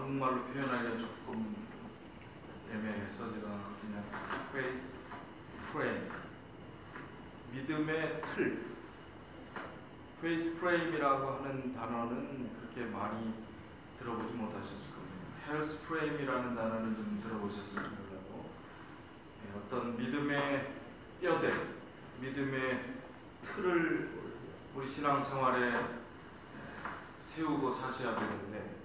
한국말로 표현하기가 조금 애매해서 제가 그냥 faith frame, 믿음의 틀, faith frame이라고 하는 단어는 그렇게 많이 들어보지 못하셨을 겁니다. health frame이라는 단어는 좀 들어보셨을지 몰라도 어떤 믿음의 뼈대, 믿음의 틀을 우리 신앙생활에 세우고 사셔야 되는데,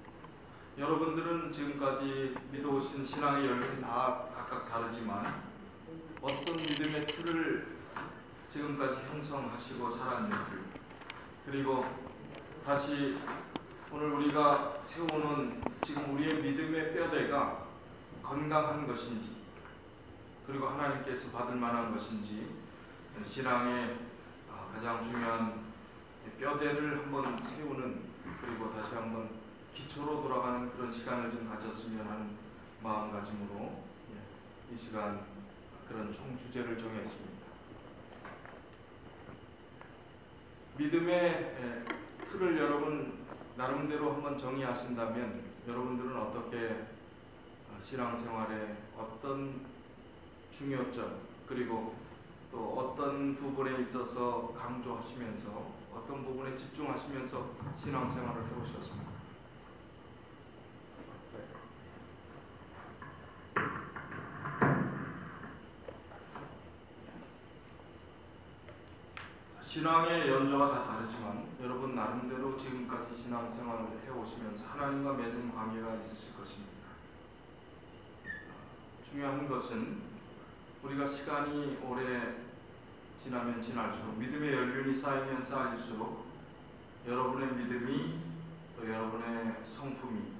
여러분들은 지금까지 믿어오신 신앙의 열매는 다 각각 다르지만 어떤 믿음의 틀을 지금까지 형성하시고 살았는지, 그리고 다시 오늘 우리가 세우는 지금 우리의 믿음의 뼈대가 건강한 것인지, 그리고 하나님께서 받을 만한 것인지, 신앙의 가장 중요한 뼈대를 한번 세우는, 그리고 다시 한번 기초로 돌아가는 그런 시간을 좀 가졌으면 하는 마음가짐으로 이 시간 그런 총 주제를 정했습니다. 믿음의 틀을 여러분 나름대로 한번 정의하신다면 여러분들은 어떻게 신앙생활에 어떤 중요점, 그리고 또 어떤 부분에 있어서 강조하시면서 어떤 부분에 집중하시면서 신앙생활을 해오셨습니다. 신앙의 연조가 다 다르지만 여러분 나름대로 지금까지 신앙생활을 해오시면서 하나님과 맺은 관계가 있으실 것입니다. 중요한 것은 우리가 시간이 오래 지나면 지날수록, 믿음의 연륜이 쌓이면 쌓일수록 여러분의 믿음이, 또 여러분의 성품이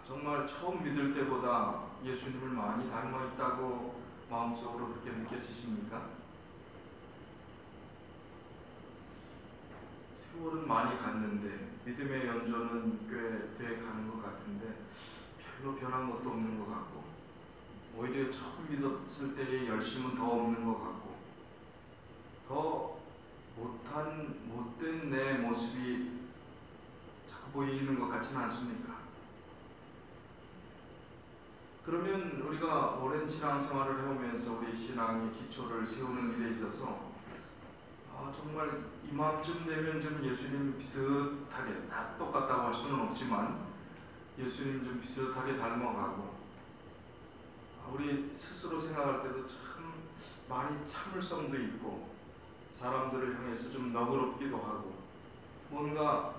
정말 처음 믿을 때보다 예수님을 많이 닮아 있다고 마음속으로 그렇게 느껴지십니까? 세월은 많이 갔는데 믿음의 연조는 꽤 돼 가는 것 같은데 별로 변한 것도 없는 것 같고, 오히려 처음 믿었을 때의 열심은 더 없는 것 같고, 더 못된 내 모습이 자꾸 보이는 것 같지는 않습니까? 그러면 우리가 오랜 신앙생활을 해오면서 우리 신앙의 기초를 세우는 일에 있어서 정말 이맘쯤 되면 좀 예수님 비슷하게, 다 똑같다고 할 수는 없지만 예수님 좀 비슷하게 닮아가고, 우리 스스로 생각할 때도 참 많이 참을성도 있고 사람들을 향해서 좀 너그럽기도 하고 뭔가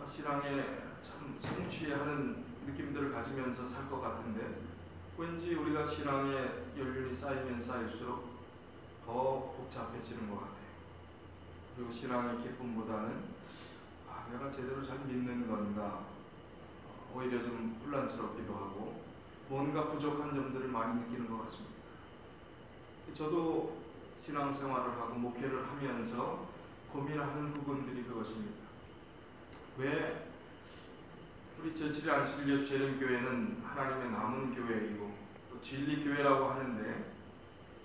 신앙에 참 성취하는 느낌들을 가지면서 살 것 같은데, 왠지 우리가 신앙의 연륜이 쌓이면 쌓일수록 더 복잡해지는 것 같아요. 그리고 신앙의 기쁨보다는 내가 제대로 잘 믿는 건가, 오히려 좀 혼란스럽기도 하고 뭔가 부족한 점들을 많이 느끼는 것 같습니다. 저도 신앙생활을 하고 목회를 하면서 고민하는 부분들이 그것입니다. 왜 우리 저질의 안식일 예수 재림교회는 하나님의 남은 교회이고 또 진리교회라고 하는데,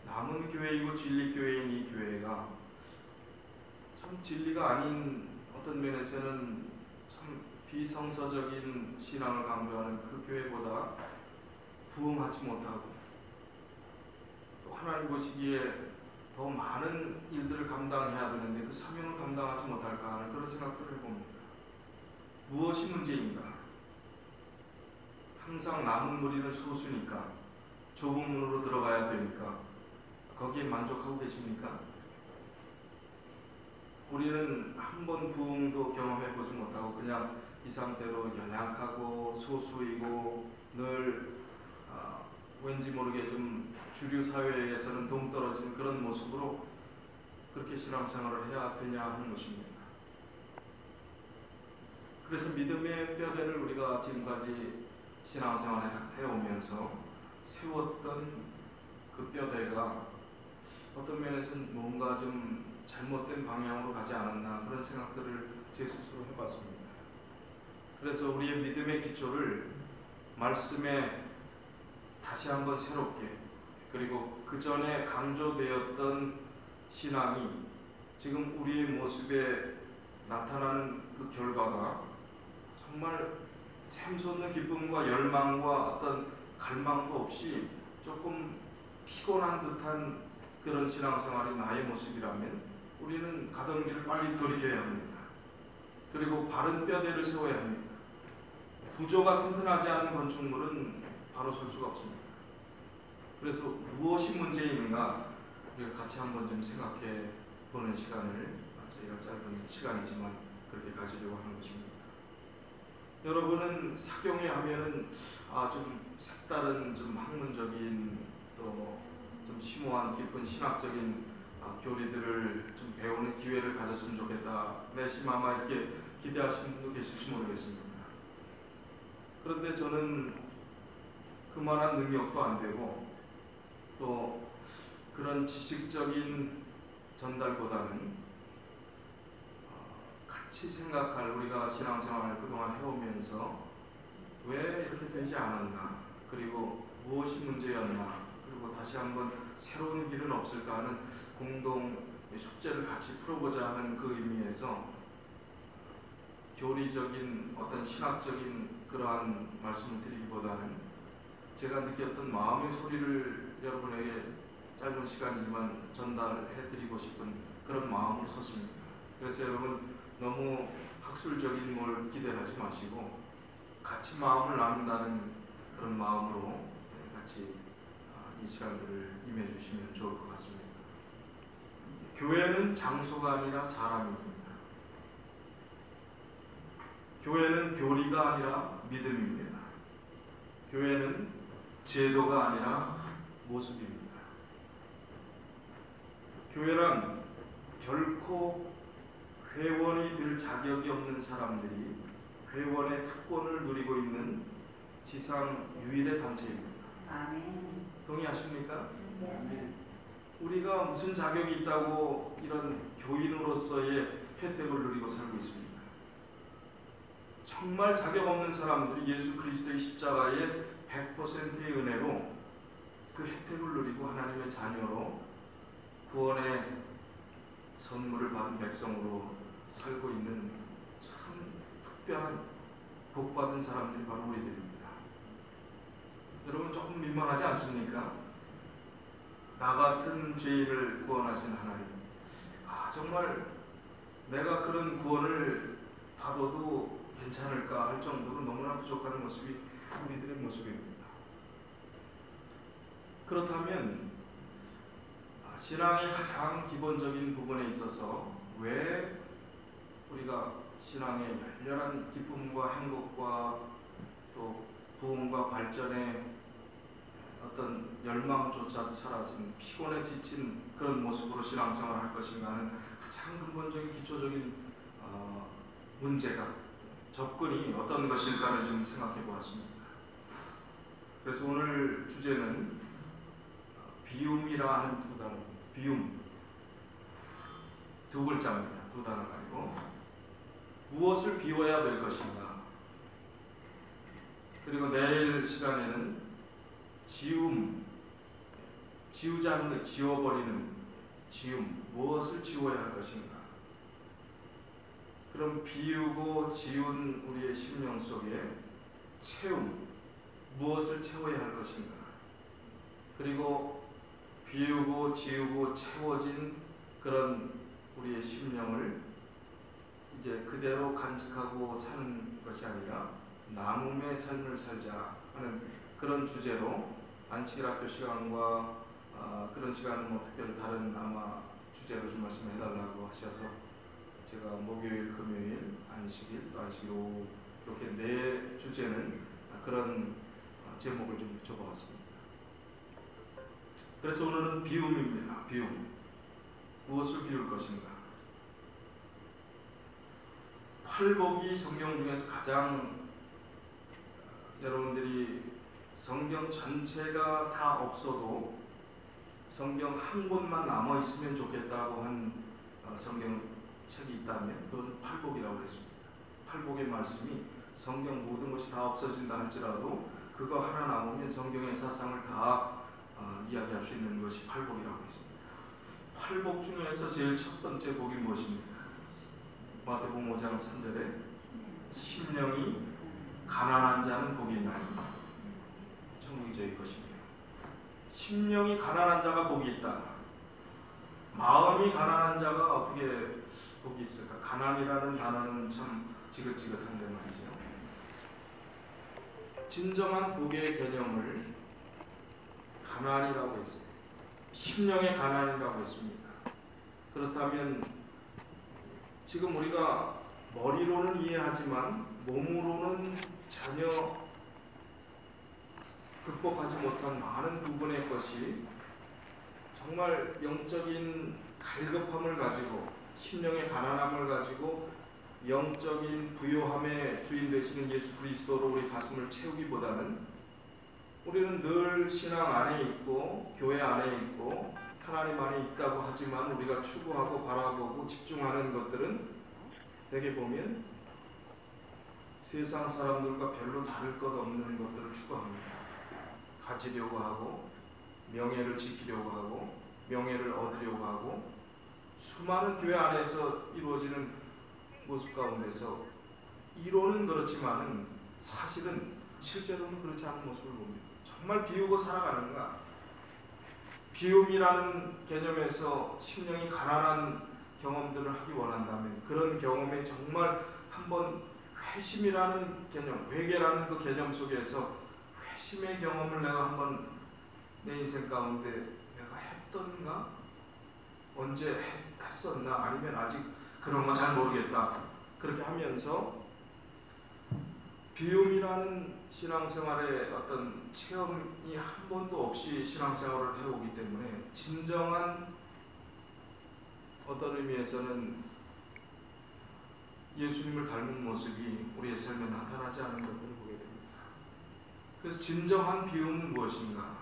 남은 교회이고 진리교회인 이 교회가 참 진리가 아닌, 어떤 면에서는 참 비성서적인 신앙을 강조하는 그 교회보다 부응하지 못하고, 또 하나님 보시기에 더 많은 일들을 감당해야 되는데 그 사명을 감당하지 못할까 하는 그런 생각들을 해봅니다. 무엇이 문제인가? 항상 남은 무리는 소수니까, 좁은 문으로 들어가야 되니까 거기에 만족하고 계십니까? 우리는 한 번 부흥도 경험해보지 못하고 그냥 이 상태로 연약하고 소수이고 늘 왠지 모르게 좀 주류 사회에서는 동떨어진 그런 모습으로 그렇게 신앙생활을 해야 되냐 하는 것입니다. 그래서 믿음의 뼈대를 우리가 지금까지 신앙생활을 해오면서 세웠던 그 뼈대가 어떤 면에서는 뭔가 좀 잘못된 방향으로 가지 않았나, 그런 생각들을 제 스스로 해봤습니다. 그래서 우리의 믿음의 기초를 말씀에 다시 한번 새롭게, 그리고 그 전에 강조되었던 신앙이 지금 우리의 모습에 나타나는 그 결과가 정말 샘솟는 기쁨과 열망과 어떤 갈망도 없이 조금 피곤한 듯한 그런 신앙생활이 나의 모습이라면 우리는 가던 길을 빨리 돌이켜야 합니다. 그리고 바른 뼈대를 세워야 합니다. 구조가 튼튼하지 않은 건축물은 바로 설 수가 없습니다. 그래서 무엇이 문제인가 우리가 같이 한번 좀 생각해 보는 시간을 저희가 짧은 시간이지만 그렇게 가지려고 하는 것입니다. 여러분은 사경에 하면은 좀 색다른 좀 학문적인 또 좀 심오한 깊은 신학적인 교리들을 좀 배우는 기회를 가졌으면 좋겠다. 내심 아마 이렇게 기대하시는 분도 계실지 모르겠습니다. 그런데 저는 그만한 능력도 안 되고 또 그런 지식적인 전달보다는 같이 생각할 우리가 신앙생활을 그동안 해오면서 왜 이렇게 되지 않았나 그리고 무엇이 문제였나 그리고 다시 한번 새로운 길은 없을까 하는 공동 숙제를 같이 풀어보자 하는 그 의미에서 교리적인 어떤 신학적인 그러한 말씀을 드리기보다는 제가 느꼈던 마음의 소리를 여러분에게 짧은 시간이지만 전달해 드리고 싶은 그런 마음으로 섰습니다. 그래서 여러분 너무 학술적인 뭘 기대하지 마시고 같이 마음을 나눈다는 그런 마음으로 같이 이 시간들을 임해 주시면 좋을 것 같습니다. 교회는 장소가 아니라 사람입니다. 교회는 교리가 아니라 믿음입니다. 교회는 제도가 아니라 모습입니다. 교회란 결코 회원이 될 자격이 없는 사람들이 회원의 특권을 누리고 있는 지상 유일의 단체입니다. 아멘. 동의하십니까? 네. 우리가 무슨 자격이 있다고 이런 교인으로서의 혜택을 누리고 살고 있습니까? 정말 자격 없는 사람들이 예수 그리스도의 십자가의 100%의 은혜로 그 혜택을 누리고 하나님의 자녀로 구원의 선물을 받은 백성으로 살고 있는 참 특별한 복받은 사람들이 바로 우리들입니다. 여러분 조금 민망하지 않습니까? 나 같은 죄인을 구원하신 하나님, 정말 내가 그런 구원을 받아도 괜찮을까 할 정도로 너무나 부족한 모습이 우리들의 모습입니다. 그렇다면 신앙의 가장 기본적인 부분에 있어서 왜 우리가 신앙의 열렬한 기쁨과 행복과 또 부흥과 발전의 어떤 열망조차도 사라진 피곤에 지친 그런 모습으로 신앙생활을 할 것인가 하는 가장 근본적인 기초적인 문제가 접근이 어떤 것일까를 좀 생각해 보았습니다. 그래서 오늘 주제는 비움이라 하는 두 단어, 비움 두 글자입니다. 두 단어가 아니고 무엇을 비워야 될 것인가. 그리고 내일 시간에는 지움, 지우지 않는 것, 지워버리는 지움, 무엇을 지워야 할 것인가. 그럼 비우고 지운 우리의 심령 속에 채움, 무엇을 채워야 할 것인가. 그리고 비우고 지우고 채워진 그런 우리의 심령을 이제 그대로 간직하고 사는 것이 아니라 나눔의 삶을 살자 하는 그런 주제로 안식일학교 시간과 그런 시간은 뭐 특별히 다른 아마 주제로 좀 말씀해 달라고 하셔서 제가 목요일, 금요일, 안식일, 또 안식일 오후 이렇게 네 주제는 그런 제목을 좀 붙여보았습니다. 그래서 오늘은 비움입니다. 비움. 무엇을 비울 것인가? 팔복이 성경 중에서 가장 여러분들이 성경 전체가 다 없어도 성경 한 권만 남아 있으면 좋겠다고 한 성경 책이 있다면 그것은 팔복이라고 했습니다. 팔복의 말씀이 성경 모든 것이 다 없어진다 할지라도 그거 하나 남으면 성경의 사상을 다 이야기할 수 있는 것이 팔복이라고 했습니다. 팔복 중에서 제일 첫 번째 복이 무엇입니까? 마태복음 5장 3절에 심령이 가난한 자는 복이 있나니 천국이 저희 것입니다. 심령이 가난한 자가 복이 있다. 마음이 가난한 자가 어떻게 복이 있을까? 가난이라는 단어는 참 지긋지긋한데 말이죠. 진정한 복의 개념을 가난이라고 했어요. 심령의 가난이라고 했습니다. 그렇다면 지금 우리가 머리로는 이해하지만 몸으로는 전혀 극복하지 못한 많은 부분의 것이 정말 영적인 갈급함을 가지고 심령의 가난함을 가지고 영적인 부요함의 주인 되시는 예수 그리스도로 우리 가슴을 채우기보다는 우리는 늘 신앙 안에 있고 교회 안에 있고 하나님 안에 있다고 하지만 우리가 추구하고 바라보고 집중하는 것들은 대개 보면 세상 사람들과 별로 다를 것 없는 것들을 추구합니다. 가지려고 하고 명예를 지키려고 하고 명예를 얻으려고 하고 수많은 교회 안에서 이루어지는 모습 가운데서 이론은 그렇지만은 사실은 실제로는 그렇지 않은 모습을 봅니다. 정말 비우고 살아가는가? 비움이라는 개념에서 심령이 가난한 경험들을 하기 원한다면 그런 경험에 정말 한번 회심이라는 개념, 회개라는 그 개념 속에서 회심의 경험을 내가 한번 내 인생 가운데 내가 했던가? 언제 했었나? 아니면 아직 그런 거 잘 모르겠다. 그렇게 하면서 비움이라는 신앙생활의 어떤 체험이 한 번도 없이 신앙생활을 해오기 때문에 진정한 어떤 의미에서는 예수님을 닮은 모습이 우리의 삶에 나타나지 않는 것들을 보게 됩니다. 그래서 진정한 비움은 무엇인가?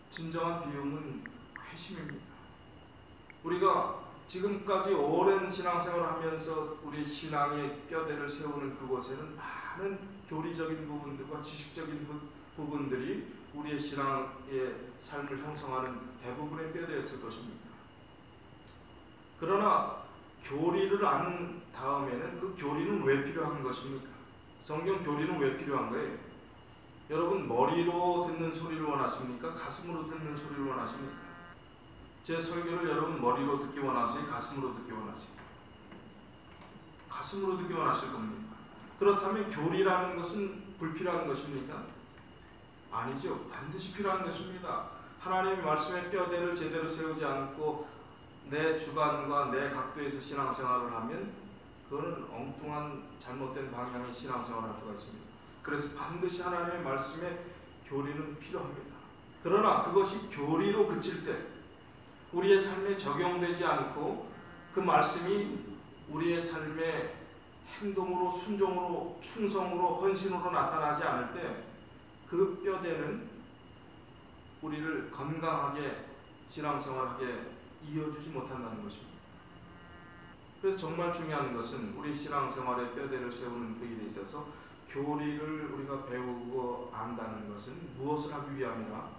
진정한 비움은 회심입니다. 우리가 지금까지 오랜 신앙생활을 하면서 우리 신앙의 뼈대를 세우는 그곳에는 많은 교리적인 부분들과 지식적인 부분들이 우리의 신앙의 삶을 형성하는 대부분의 뼈대였을 것입니다. 그러나 교리를 안 다음에는 그 교리는 왜 필요한 것입니까? 성경 교리는 왜 필요한 거예요? 여러분 머리로 듣는 소리를 원하십니까? 가슴으로 듣는 소리를 원하십니까? 제 설교를 여러분 머리로 듣기 원하세요? 가슴으로 듣기 원하세요? 가슴으로 듣기 원하실 겁니다. 그렇다면 교리라는 것은 불필요한 것입니까? 아니죠. 반드시 필요한 것입니다. 하나님의 말씀의 뼈대를 제대로 세우지 않고 내 주관과 내 각도에서 신앙생활을 하면 그거는 엉뚱한 잘못된 방향의 신앙생활을 할 수가 있습니다. 그래서 반드시 하나님의 말씀의 교리는 필요합니다. 그러나 그것이 교리로 그칠 때 우리의 삶에 적용되지 않고 그 말씀이 우리의 삶의 행동으로 순종으로 충성으로 헌신으로 나타나지 않을 때 그 뼈대는 우리를 건강하게 신앙생활하게 이어주지 못한다는 것입니다. 그래서 정말 중요한 것은 우리 신앙생활의 뼈대를 세우는 그 일에 있어서 교리를 우리가 배우고 안다는 것은 무엇을 하기 위함이라?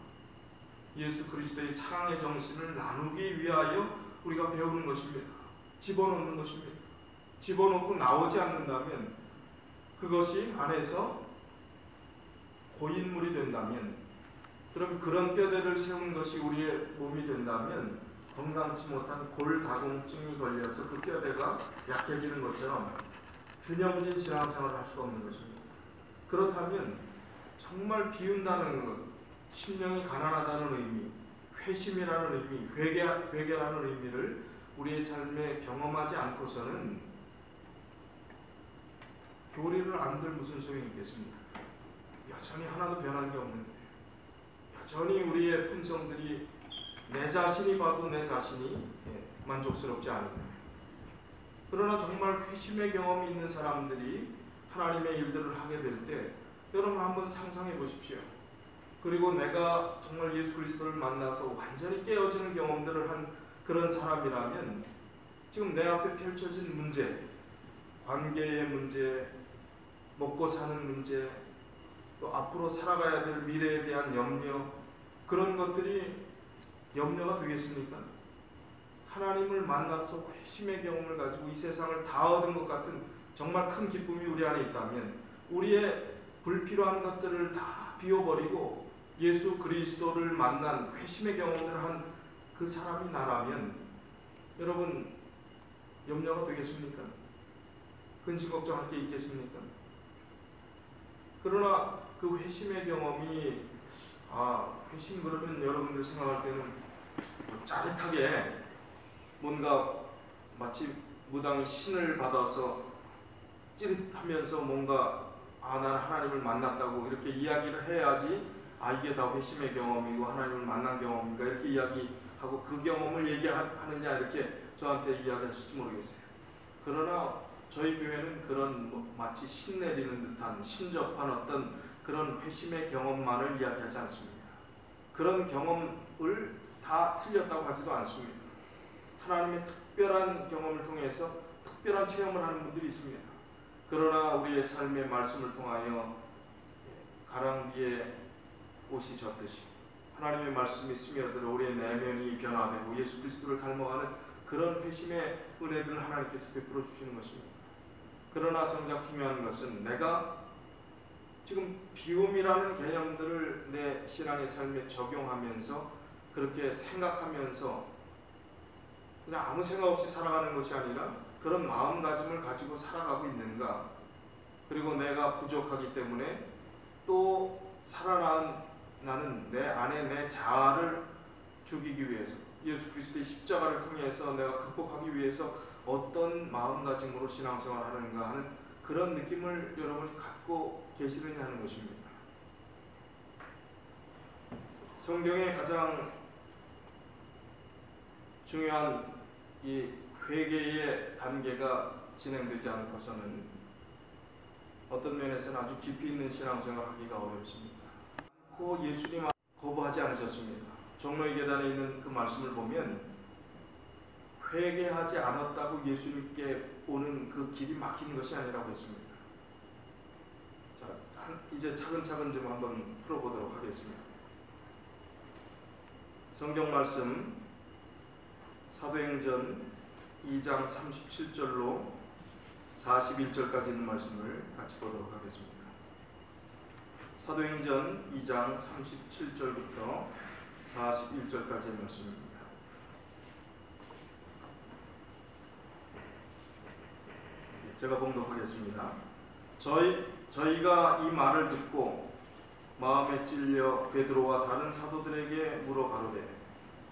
예수 그리스도의 사랑의 정신을 나누기 위하여 우리가 배우는 것입니다. 집어넣는 것입니다. 집어넣고 나오지 않는다면 그것이 안에서 고인물이 된다면 그럼 그런 뼈대를 세운 것이 우리의 몸이 된다면 건강치 못한 골다공증이 걸려서 그 뼈대가 약해지는 것처럼 균형진 신앙생활을 할 수가 없는 것입니다. 그렇다면 정말 비운다는 것, 심령이 가난하다는 의미, 회심이라는 의미, 회개라는 의미를 우리의 삶에 경험하지 않고서는 교리를 안들 무슨 소용이 있겠습니까? 여전히 하나도 변한 게 없는데 여전히 우리의 품성들이 내 자신이 봐도 내 자신이 만족스럽지 않은 거예요. 그러나 정말 회심의 경험이 있는 사람들이 하나님의 일들을 하게 될 때 여러분 한번 상상해 보십시오. 그리고 내가 정말 예수 그리스도를 만나서 완전히 깨어지는 경험들을 한 그런 사람이라면 지금 내 앞에 펼쳐진 문제, 관계의 문제, 먹고 사는 문제, 또 앞으로 살아가야 될 미래에 대한 염려, 그런 것들이 염려가 되겠습니까? 하나님을 만나서 회심의 경험을 가지고 이 세상을 다 얻은 것 같은 정말 큰 기쁨이 우리 안에 있다면 우리의 불필요한 것들을 다 비워버리고 예수 그리스도를 만난 회심의 경험들을 한 그 사람이 나라면 여러분 염려가 되겠습니까? 근심 걱정할 게 있겠습니까? 그러나 그 회심의 경험이 회심 그러면 여러분들 생각할 때는 짜릿하게 뭔가 마치 무당이 신을 받아서 찌릿하면서 뭔가 나는 하나님을 만났다고 이렇게 이야기를 해야지 이게 다 회심의 경험이고 하나님을 만난 경험인가 이렇게 이야기하고 그 경험을 얘기하느냐 이렇게 저한테 이야기하실지 모르겠어요. 그러나 저희 교회는 그런 마치 신 내리는 듯한 신접한 어떤 그런 회심의 경험만을 이야기하지 않습니다. 그런 경험을 다 틀렸다고 하지도 않습니다. 하나님의 특별한 경험을 통해서 특별한 체험을 하는 분들이 있습니다. 그러나 우리의 삶의 말씀을 통하여 가랑비에 옷이 젖듯이 하나님의 말씀이 스며들어 우리의 내면이 변화되고 예수 그리스도를 닮아가는 그런 회심의 은혜들을 하나님께서 베풀어 주시는 것입니다. 그러나 정작 중요한 것은 내가 지금 비움이라는 개념들을 내 신앙의 삶에 적용하면서 그렇게 생각하면서 그냥 아무 생각 없이 살아가는 것이 아니라 그런 마음가짐을 가지고 살아가고 있는가. 그리고 내가 부족하기 때문에 또 살아나는 내 안에 내 자아를 죽이기 위해서 예수 그리스도의 십자가를 통해서 내가 극복하기 위해서 어떤 마음가짐으로 신앙생활을 하는가 하는 그런 느낌을 여러분이 갖고 계시느냐 하는 것입니다. 성경의 가장 중요한 이 회개의 단계가 진행되지 않고서는 어떤 면에서는 아주 깊이 있는 신앙생활을 하기가 어렵습니다. 예수님 거부하지 않으셨습니다. 종로의 계단에 있는 그 말씀을 보면 회개하지 않았다고 예수님께 오는 그 길이 막힌 것이 아니라고 했습니다. 자, 이제 차근차근 좀 한번 풀어보도록 하겠습니다. 성경 말씀 사도행전 2장 37절로 41절까지 있는 말씀을 같이 보도록 하겠습니다. 사도행전 2장 37절부터 41절까지의 말씀입니다. 제가 봉독하겠습니다. 저희가 이 말을 듣고 마음에 찔려 베드로와 다른 사도들에게 물어 가로되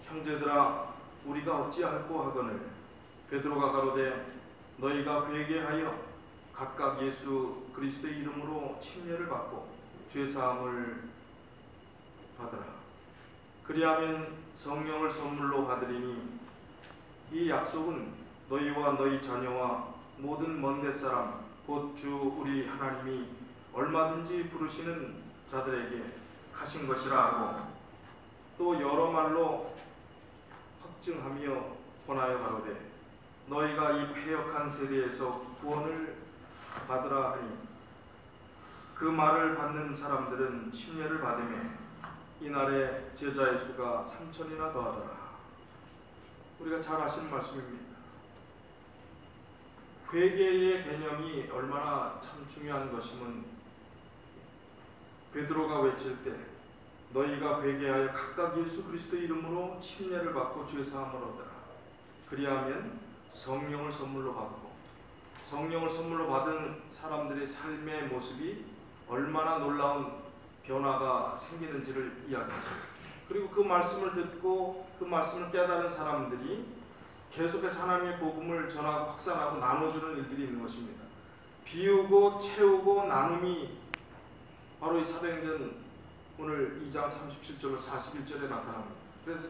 형제들아 우리가 어찌할꼬 하거늘 베드로가 가로되 너희가 회개하여 각각 예수 그리스도의 이름으로 침례를 받고 죄사함을 받으라. 그리하면 성령을 선물로 받으리니 이 약속은 너희와 너희 자녀와 모든 먼 뱃사람 곧 주 우리 하나님이 얼마든지 부르시는 자들에게 하신 것이라 하고 또 여러 말로 확증하며 권하여 가로되 너희가 이 패역한 세대에서 구원을 받으라 하니 그 말을 받는 사람들은 침례를 받으며 이날에 제자의 수가 3,000이나 더하더라. 우리가 잘 아시는 말씀입니다. 회개의 개념이 얼마나 참 중요한 것이면 베드로가 외칠 때 너희가 회개하여 각각 예수 그리스도의 이름으로 침례를 받고 죄사함을 얻으라. 그리하면 성령을 선물로 받고 성령을 선물로 받은 사람들의 삶의 모습이 얼마나 놀라운 변화가 생기는지를 이야기하셨습니다. 그리고 그 말씀을 듣고 그 말씀을 깨달은 사람들이 계속해서 하나님의 복음을 전하고 확산하고 나눠주는 일들이 있는 것입니다. 비우고 채우고 나눔이 바로 이 사도행전 오늘 2장 37절로 41절에 나타납니다. 그래서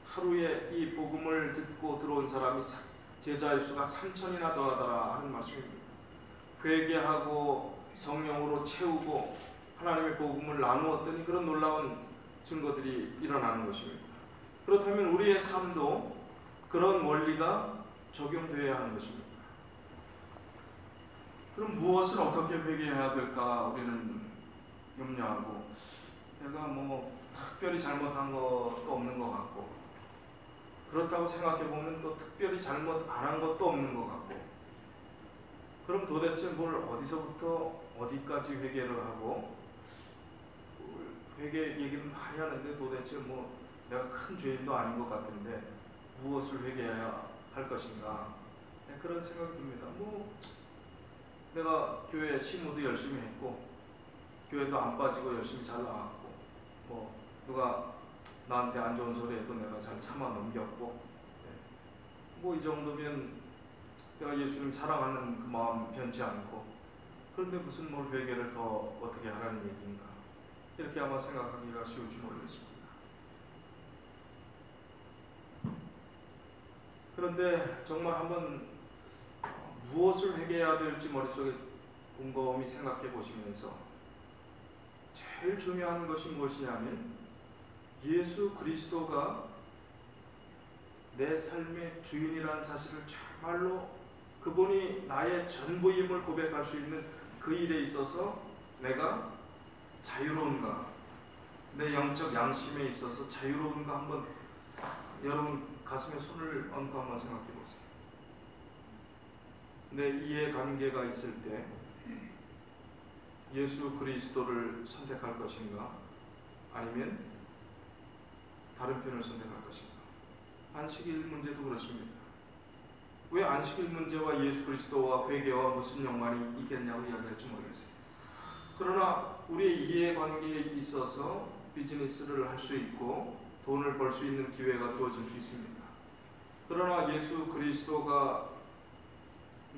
하루에 이 복음을 듣고 들어온 사람이 제자의 수가 3,000이나 더하더라 하는 말씀입니다. 회개하고 성령으로 채우고 하나님의 복음을 나누었더니 그런 놀라운 증거들이 일어나는 것입니다. 그렇다면 우리의 삶도 그런 원리가 적용되어야 하는 것입니다. 그럼 무엇을 어떻게 회개해야 될까 우리는 염려하고 내가 특별히 잘못한 것도 없는 것 같고 그렇다고 생각해 보면 또 특별히 잘못 안 한 것도 없는 것 같고 그럼 도대체 뭘 어디서부터 어디까지 회개를 하고, 회개 얘기는 많이 하는데 도대체 뭐 내가 큰 죄인도 아닌 것 같은데 무엇을 회개해야 할 것인가, 그런 생각이 듭니다. 뭐 내가 교회 시무도 열심히 했고 교회도 안 빠지고 열심히 잘 나왔고, 뭐 누가 나한테 안 좋은 소리 해도 내가 잘 참아 넘겼고, 뭐 이 정도면 내가 예수님 사랑하는 그 마음 변치 않고, 그런데 무슨 뭘 회개를 더 어떻게 하라는 얘기인가, 이렇게 아마 생각하기가 쉬울지 모르겠습니다. 그런데 정말 한번 무엇을 회개해야 될지 머릿속에 곰곰이 생각해 보시면서 제일 중요한 것이 무엇이냐면 예수 그리스도가 내 삶의 주인이라는 사실을 정말로 그분이 나의 전부임을 고백할 수 있는 그 일에 있어서 내가 자유로운가, 내 영적 양심에 있어서 자유로운가, 한번 여러분 가슴에 손을 얹고 한번 생각해 보세요. 내 이해관계가 있을 때 예수 그리스도를 선택할 것인가, 아니면 다른 편을 선택할 것인가. 안식일 문제도 그렇습니다. 왜 안식일 문제와 예수 그리스도와 회개와 무슨 연관이 있겠냐고 이야기할지 모르겠어요. 그러나 우리의 이해관계에 있어서 비즈니스를 할 수 있고 돈을 벌 수 있는 기회가 주어질 수 있습니다. 그러나 예수 그리스도가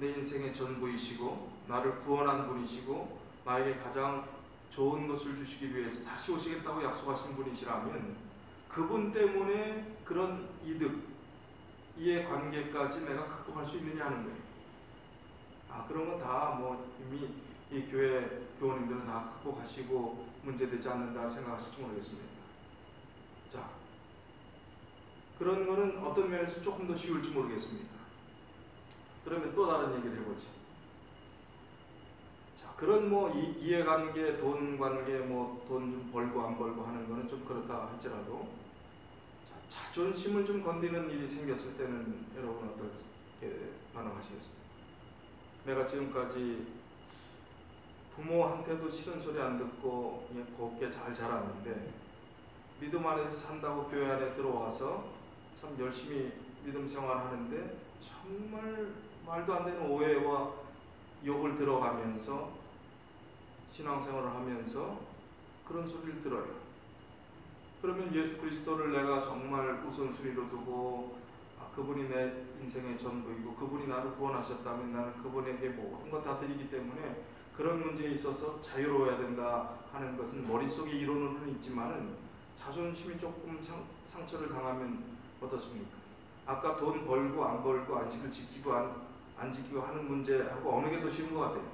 내 인생의 전부이시고 나를 구원한 분이시고 나에게 가장 좋은 것을 주시기 위해서 다시 오시겠다고 약속하신 분이시라면 그분 때문에 그런 이득, 이해관계까지 내가 극복할 수 있느냐 하는 거예요. 그런 건 다 뭐 이미 이 교회 교우님들은 다 극복하시고 문제되지 않는다 생각하실지 모르겠습니다. 자, 그런 거는 어떤 면에서 조금 더 쉬울지 모르겠습니다. 그러면 또 다른 얘기를 해보지. 자, 그런 뭐 이해관계, 돈 관계, 뭐 돈 좀 벌고 안 벌고 하는 거는 좀 그렇다 할지라도, 자, 자존심을 좀 건드리는 일이 생겼을 때는 여러분 어떻게 반응하시겠습니까? 내가 지금까지 부모한테도 싫은 소리 안 듣고 그냥 곱게 잘 자랐는데 믿음 안에서 산다고 교회 안에 들어와서 참 열심히 믿음 생활하는데 정말 말도 안 되는 오해와 욕을 들어가면서 신앙생활을 하면서 그런 소리를 들어요. 그러면 예수 그리스도를 내가 정말 우선순위로 두고 그분이 내 인생의 전부이고 그분이 나를 구원하셨다면 나는 그분에게 모든 것 다 드리기 때문에 그런 문제에 있어서 자유로워야 된다 하는 것은 머릿속에 이론으로는 있지만은 자존심이 조금 상처를 당하면 어떻습니까? 아까 돈 벌고 안 벌고 안식을 지키고 안 지키고 하는 문제하고 어느 게 더 쉬운 것 같아요?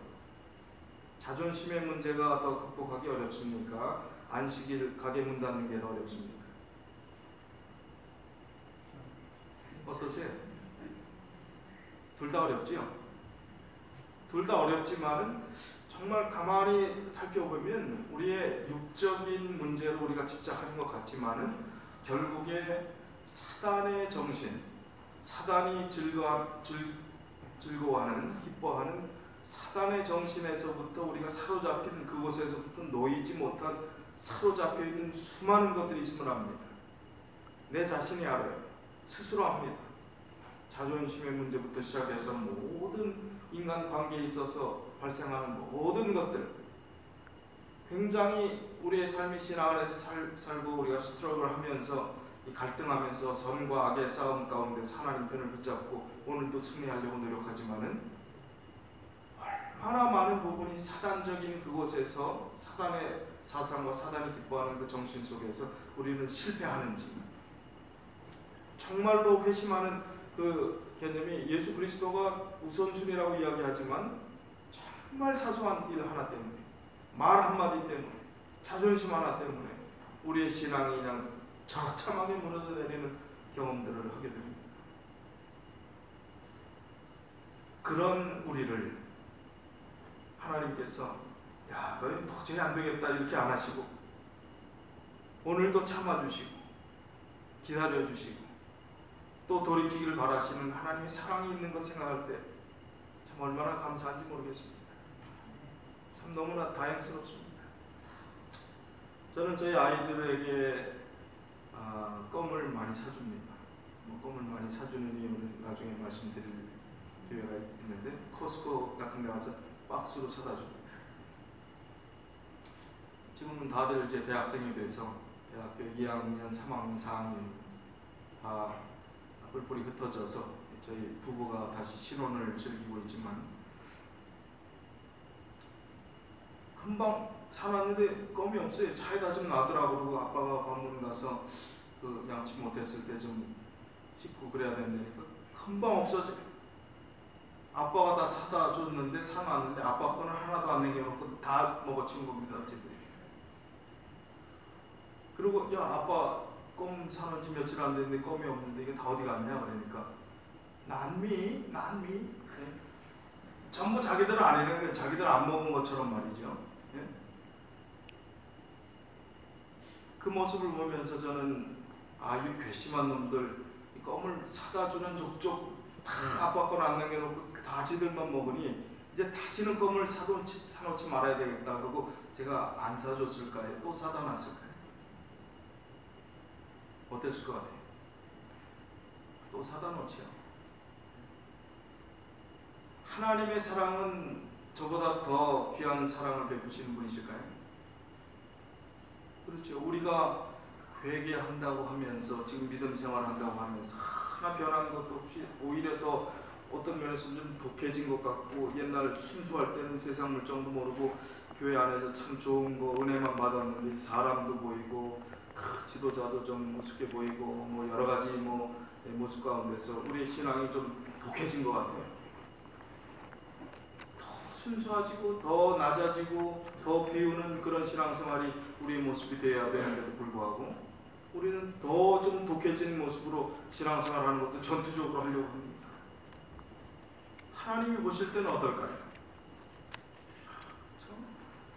자존심의 문제가 더 극복하기 어렵습니까? 안식일 가게 문 닫는 게 더 어렵습니까? 어떠세요? 둘 다 어렵지요? 둘 다 어렵지만은 정말 가만히 살펴보면 우리의 육적인 문제로 우리가 집착하는 것 같지만은 결국에 사단의 정신, 사단이 즐거워하는, 기뻐하는 사단의 정신에서부터 우리가 사로잡힌 그곳에서부터 놓이지 못한 사로잡혀 있는 수많은 것들이 있음을 압니다. 내 자신이 알아요. 스스로 압니다. 자존심의 문제부터 시작해서 모든 인간 관계에 있어서 발생하는 모든 것들, 굉장히 우리의 삶의 신앙 안에서 살고 우리가 스트러글 하면서 갈등하면서 선과 악의 싸움 가운데 하나님 편을 붙잡고 오늘도 승리하려고 노력하지만은 얼마나 많은 부분이 사단적인 그곳에서 사단의 사상과 사단이 기뻐하는 그 정신 속에서 우리는 실패하는지, 정말로 회심하는 그 개념이 예수 그리스도가 우선순위라고 이야기하지만 정말 사소한 일 하나 때문에, 말 한마디 때문에, 자존심 하나 때문에 우리의 신앙이 그냥 처참하게 무너져 내리는 경험들을 하게 됩니다. 그런 우리를 하나님께서 야, 너희 도저히 안 되겠다 이렇게 안 하시고 오늘도 참아주시고 기다려주시고 또 돌이키기를 바라시는 하나님의 사랑이 있는 것 생각할 때 참 참 얼마나 감사한지 모르겠습니다. 참 너무나 다행스럽습니다. 저는 저희 아이들에게 껌을 많이 사줍니다. 껌을 많이 사주는 이유는 나중에 말씀드릴 기회가 있는데 코스코 같은 데 가서 박스로 사다 줍니다. 지금은 다들 이제 대학생이 돼서 대학교 2학년, 3학년, 4학년 다 뿔뿔이 흩어져서 저희 부부가 다시 신혼을 즐기고 있지만 금방 사놨는데 껌이 없어요. 차에다 좀 놔두라고 그러고 아빠가 방문 가서 그 양치 못했을 때 좀 씻고 그래야 된다니까 금방 없어져요. 아빠가 다 사다 줬는데 사놨는데 아빠 거는 하나도 안 남겨놓고 다 먹어친 겁니다. 집에. 그리고 야 아빠 껌 사놓은 지 며칠 안 됐는데 껌이 없는데 이게 다 어디 갔냐 그러니까 난미 네? 전부 자기들 안 해는 거예요. 자기들 안 먹은 것처럼 말이죠. 네? 그 모습을 보면서 저는 이 괘씸한 놈들 이 껌을 사다 주는 족족 다 아빠 건 안 남겨놓고 다 지들만 먹으니 이제 다시는 껌을 사놓지 말아야 되겠다 그러고 제가 안 사줬을까요? 또 사다 놨을까요? 어땠을 것 같아요? 또 사다 놓지요. 하나님의 사랑은 저보다 더 귀한 사랑을 베푸시는 분이실까요? 그렇죠. 우리가 회개한다고 하면서 지금 믿음 생활한다고 하면서 하나 변한 것도 없이 오히려 더 어떤 면에서 좀 독해진 것 같고 옛날 순수할 때는 세상 물정도 모르고 교회 안에서 참 좋은 거 은혜만 받았는데 사람도 보이고 지도자도 좀 우습게 보이고 뭐 여러 가지 모습 가운데서 우리의 신앙이 좀 독해진 것 같아요. 더 순수해지고 더 낮아지고 더 비우는 그런 신앙생활이 우리의 모습이 되어야 되는데도 불구하고 우리는 더 좀 독해진 모습으로 신앙생활하는 것도 전투적으로 하려고 합니다. 하나님이 보실 때는 어떨까요?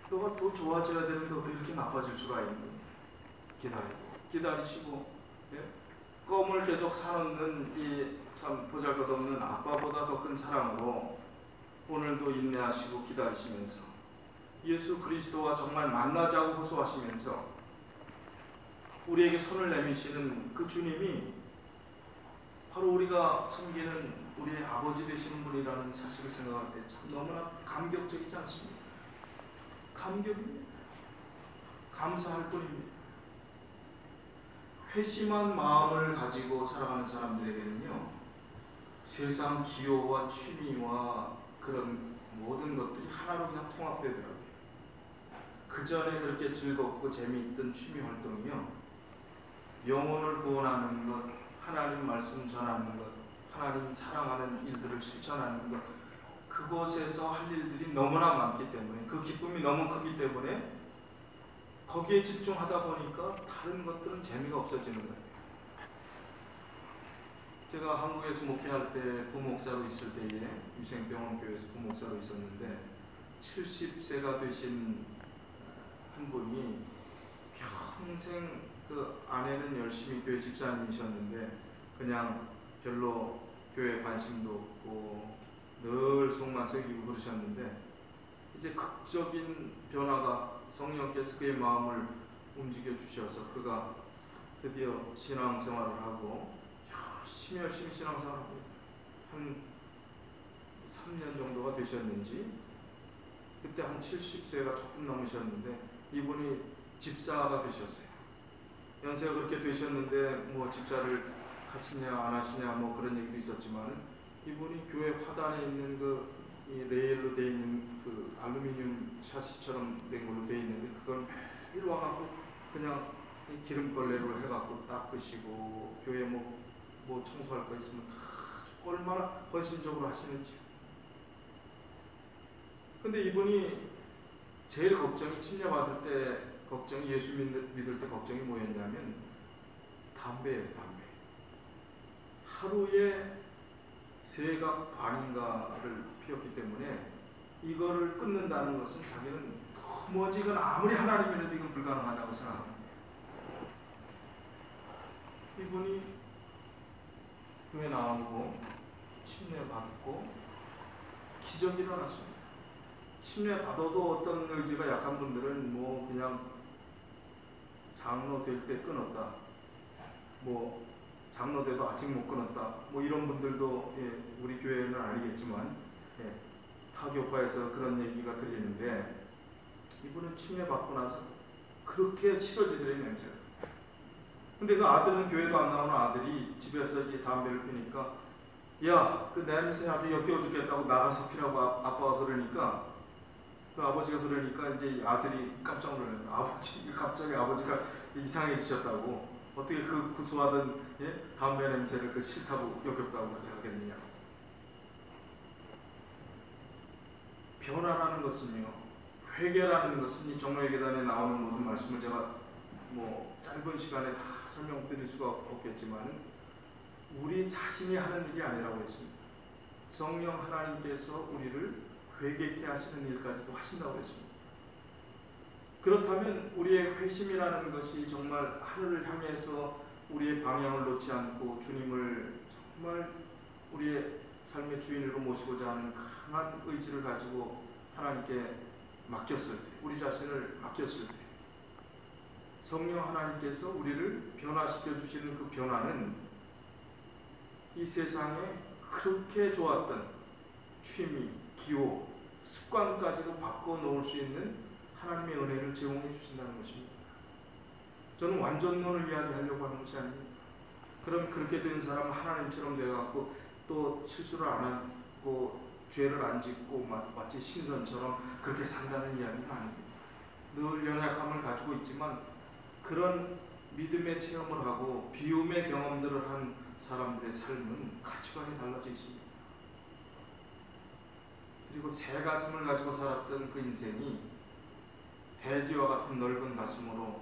너가 더 좋아져야 되는데 어떻게 이렇게 나빠질 수가 있니? 기다리시고 예? 껌을 계속 사놓는 이 참 보잘것없는 아빠보다 더 큰 사랑으로 오늘도 인내하시고 기다리시면서 예수 그리스도와 정말 만나자고 호소하시면서 우리에게 손을 내미시는 그 주님이 바로 우리가 섬기는 우리의 아버지 되시는 분이라는 사실을 생각할 때 참 너무나 감격적이지 않습니까? 감격입니다. 감사할 뿐입니다. 회심한 마음을 가지고 살아가는 사람들에게는요, 세상 기호와 취미와 그런 모든 것들이 하나로 그냥 통합되더라고요. 그 전에 그렇게 즐겁고 재미있던 취미 활동이요, 영혼을 구원하는 것, 하나님 말씀 전하는 것, 하나님 사랑하는 일들을 실천하는 것, 그곳에서 할 일들이 너무나 많기 때문에 그 기쁨이 너무 크기 때문에 거기에 집중하다 보니까 다른 것들은 재미가 없어지는 거예요. 제가 한국에서 목회할 때 부목사로 있을 때에 유생병원교회에서 부목사로 있었는데 70세가 되신 한 분이 평생 그 아내는 열심히 교회 집사님이셨는데 그냥 별로 교회에 관심도 없고 늘 속만 새기고 그러셨는데 이제 극적인 변화가 성령께서 그의 마음을 움직여 주셔서 그가 드디어 신앙생활을 하고 열심히 신앙생활하고 한 3년 정도가 되셨는지 그때 한 70세가 조금 넘으셨는데 이분이 집사가 되셨어요. 연세가 그렇게 되셨는데 뭐 집사를 하시냐 안 하시냐 뭐 그런 얘기도 있었지만 이분이 교회 화단에 있는 그 이 레일로 되어 있는 그 알루미늄 샤시처럼 된 걸로 되어 있는데 그걸 매일 와갖고 그냥 기름걸레로 해갖고 닦으시고 교회 뭐 청소할 거 있으면 얼마나 헌신적으로 하시는지. 근데 이분이 제일 걱정이 침례받을 때 걱정이 예수 믿을 때 걱정이 뭐였냐면 담배예요. 담배. 하루에 3갑 반인가를 피웠기 때문에 이거를 끊는다는 것은 자기는 도무지 이건 아무리 하나님이라도 이건 불가능하다고 생각합니다. 이분이 교회 나오고 침례 받고 기적이 일어났습니다. 침례 받아도 어떤 의지가 약한 분들은 뭐 그냥 장로 될 때 끊었다, 뭐 장로 돼도 아직 못 끊었다, 뭐 이런 분들도 우리 교회는 아니겠지만 타교파에서 그런 얘기가 들리는데, 이분은 침례 받고 나서 그렇게 싫어지더래요, 냄새가. 근데 그 아들은, 교회도 안 나오는 아들이 집에서 이제 담배를 피니까, 야, 그 냄새 아주 역겨워 죽겠다고 나가서 피라고 아빠가 그러니까, 그 아버지가 그러니까 이제 아들이 깜짝 놀랐어요. 갑자기 아버지가 이상해지셨다고. 어떻게 그 구수하던 담배 냄새를 그 싫다고 역겹다고 그렇게 하겠느냐. 변화라는 것은요, 회개라는 것은 이 종로회계단에 나오는 모든 말씀을 제가 뭐 짧은 시간에 다 설명드릴 수가 없겠지만, 우리 자신이 하는 일이 아니라고 했습니다. 성령 하나님께서 우리를 회개케 하시는 일까지도 하신다고 했습니다. 그렇다면 우리의 회심이라는 것이 정말 하늘을 향해서 우리의 방향을 놓지 않고 주님을 정말 우리의 삶의 주인으로 모시고자 하는 강한 의지를 가지고 하나님께 맡겼을 때, 우리 자신을 맡겼을 때, 성령 하나님께서 우리를 변화시켜 주시는 그 변화는 이 세상에 그렇게 좋았던 취미, 기호, 습관까지도 바꿔놓을 수 있는 하나님의 은혜를 제공해 주신다는 것입니다. 저는 완전론을 이야기하려고 하는 것이 아닙니다. 그럼 그렇게 된 사람은 하나님처럼 되어갖고 또 실수를 안 하고 죄를 안 짓고 마치 신선처럼 그렇게 산다는 이야기가 아닙니다. 늘 연약함을 가지고 있지만 그런 믿음의 체험을 하고 비움의 경험들을 한 사람들의 삶은 가치관이 달라져 있습니다. 그리고 새 가슴을 가지고 살았던 그 인생이 대지와 같은 넓은 가슴으로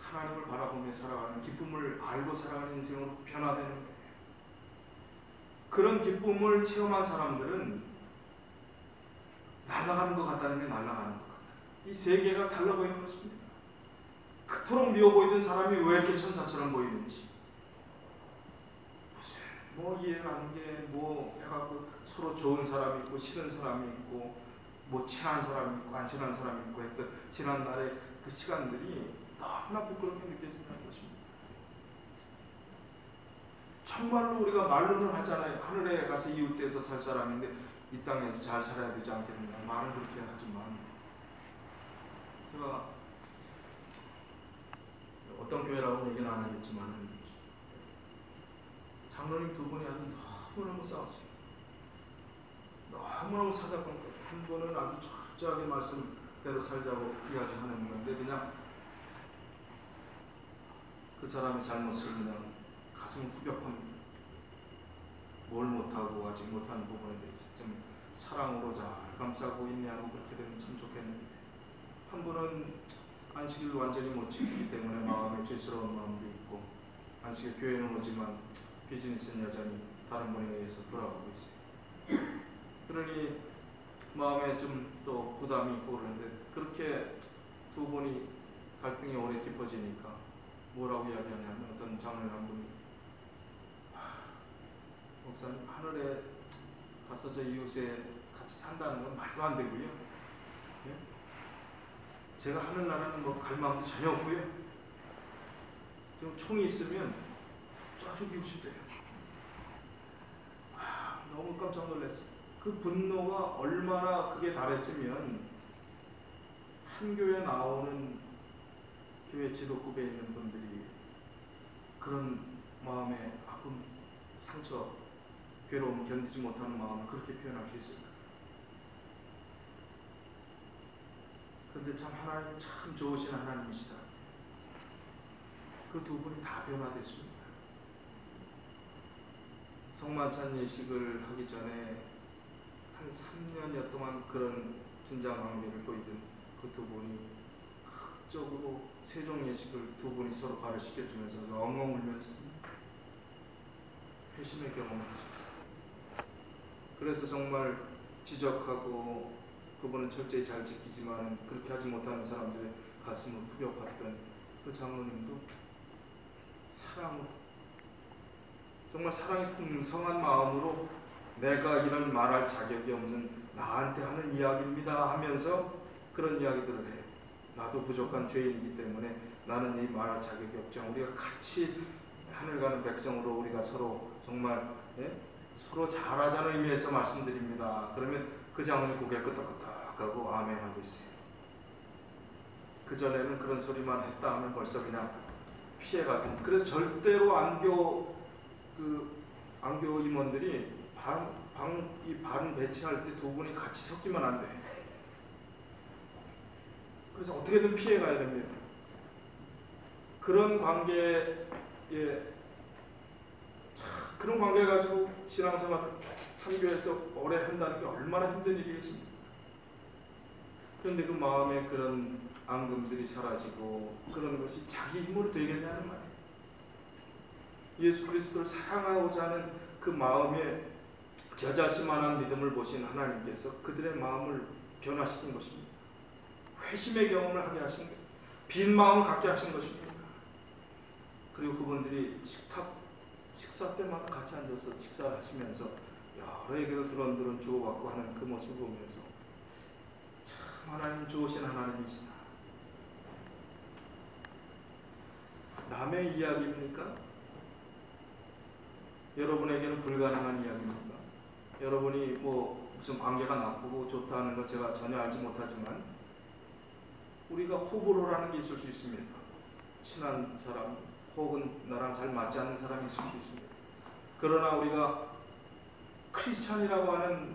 하나님을 바라보며 살아가는, 기쁨을 알고 살아가는 인생으로 변화되는 거예요. 그런 기쁨을 체험한 사람들은 날아가는 것 같다는 게 날아가는 것 같아요. 이 세계가 달라 보이는 것입니다. 그토록 미워 보이던 사람이 왜 이렇게 천사처럼 보이는지, 무슨 뭐 이해가는 게 뭐 해갖고 서로 좋은 사람이 있고 싫은 사람이 있고 뭐 친한 사람이 있고 안 친한 사람이 있고 했던 지난날의 그 시간들이 너무나 부끄럽게 느껴진다는 것입니다. 정말로 우리가 말로는 하잖아요. 하늘에 가서 이웃돼서 살 사람인데 이 땅에서 잘 살아야 되지 않겠느냐. 말은 그렇게 하지만, 제가 어떤 교회라고는 얘기는 안 하겠지만 장로님 두 분이 아주 너무너무 싸웠어요. 너무너무 사사건건. 한 분은 아주 철저하게 말씀대로 살자고 이야기하는 건데, 그냥 그 사람의 잘못을 그냥 가슴을 후벼팝니다. 뭘 못하고 아직 못하는 부분에 대해서 좀 사랑으로 잘 감싸고 인내하고 그렇게 되면 참 좋겠는데, 한 분은 안식일을 완전히 못 지키기 때문에 마음에 죄스러운 마음도 있고, 안식일 교회는 오지만 비즈니스는 여전히 다른 분에 의해서 돌아가고 있어요. 그러니 마음에 좀 또 부담이 있고 그러는데, 그렇게 두 분이 갈등이 오래 깊어지니까 뭐라고 이야기하냐면, 어떤 장로님 한 분이, 목사님, 하늘에 가서 저 이웃에 같이 산다는 건 말도 안 되고요. 예? 제가 하늘나라는 뭐 갈 마음도 전혀 없고요. 지금 총이 있으면 쏴 죽이고 싶대요. 너무 깜짝 놀랐어요. 그 분노가 얼마나 크게 달했으면 한 교회 나오는 교회 지도급에 있는 분들이 그런 마음의 아픔, 상처, 괴로움, 견디지 못하는 마음을 그렇게 표현할 수 있을까? 그런데 참 하나님 참 좋으신 하나님이시다. 그 두 분이 다 변화됐습니다. 성만찬 예식을 하기 전에 한 3년여 동안 그런 긴장 관계를 보이던 그 두 분이 극적으로 세종 예식을 두 분이 서로 발을 시켜주면서 엉엉 울면서 회심의 경험을 하셨어요. 그래서 정말 지적하고 그분은 철저히 잘 지키지만 그렇게 하지 못하는 사람들의 가슴을 후벼팠던 그 장로님도 사랑으로, 정말 사랑이 풍성한 마음으로 내가 이런 말할 자격이 없는 나한테 하는 이야기입니다 하면서 그런 이야기들을 해요. 나도 부족한 죄인이기 때문에 나는 이 말할 자격이 없지만 우리가 같이 하늘 가는 백성으로 우리가 서로 정말 서로 잘하자는 의미에서 말씀드립니다. 그러면 그 장로님 고개 끄덕끄덕하고 아멘 하고 있어요. 그전에는 그런 소리만 했다 하면 벌써 그냥 피해가던. 그래서 절대로 안교 임원들이 이 반 배치할 때 두 분이 같이 섞이면 안 돼. 그래서 어떻게든 피해가야 됩니다. 그런 관계에 그런 관계를 가지고 신앙생활을 한 교회에서 오래 한다는 게 얼마나 힘든 일이겠습니까? 그런데 그 마음에 그런 앙금들이 사라지고 그런 것이 자기 힘으로 되겠냐는 말이에요. 예수 그리스도를 사랑하고자 하는 그 마음에 겨자씨만한 믿음을 보신 하나님께서 그들의 마음을 변화시킨 것입니다. 회심의 경험을 하게 하신 거예요. 빈 마음을 갖게 하신 것입니다. 그리고 그분들이 식사 때마다 같이 앉아서 식사를 하시면서 여러 얘기를 드런드런 주고받고 하는 그 모습을 보면서 참 하나님 좋으신 하나님이시다. 남의 이야기입니까? 여러분에게는 불가능한 이야기입니까? 여러분이 뭐 무슨 관계가 나쁘고 좋다는 거 제가 전혀 알지 못하지만 우리가 호불호라는 게 있을 수 있습니다. 친한 사람 혹은 나랑 잘 맞지 않는 사람이 있을 수 있습니다. 그러나 우리가 크리스찬이라고 하는